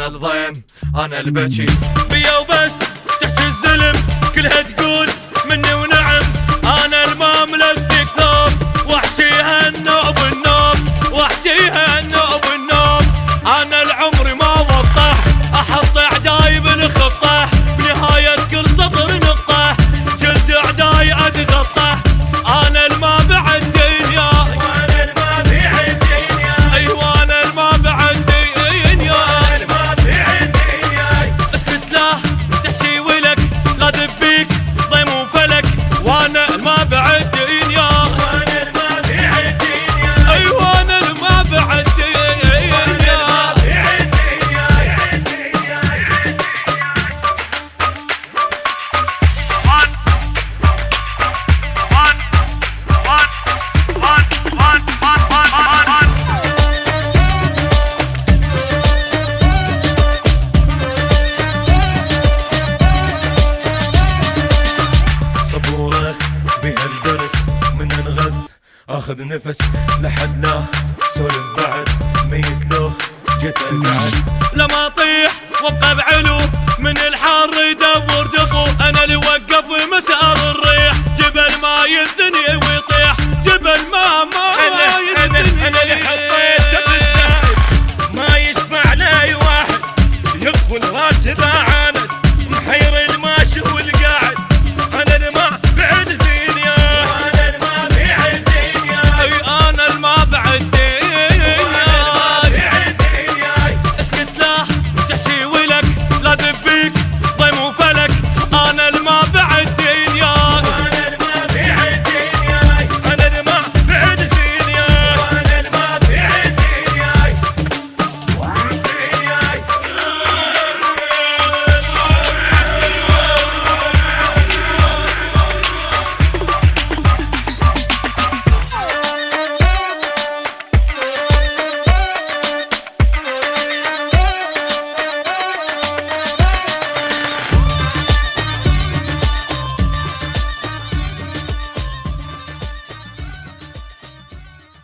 انا الضيم انا البكي بيا وبس تحكي الزلم كلها تقول مني ونعم. انا الماء ملذك ثوب واحكيها النوب النوم واحكيها النوب النوم. انا العمر ما وضح احط اعداي بالخطه بنهايه كل سطر نقطه جلد اعداي اتغطى. انا الماء بعد دنيا وانا الماء بعد دنيا ايوه انا الماء بعد دنيا وانا الماء بعد دنيا. اسكت لا تحكي ولك غدب بيك ضيم وفلك وانا الماء بعد دنيا وانا الماء بعد دنيا ايوه انا الماء بعد دنيا. صبورة بهالدرس من انغث اخذ نفس لحد لا سولف بعد ميت له جيت اقعد. لما اطيح وابقى بعلو من الحر يدور دفو. انا اللي وقف مسار الريح جبل ما يذني ويطيح جبل ما يذني. انا اللي حطيته بالزايد ما يسمع لاي واحد يغفل راس اذا عاند محير الماشي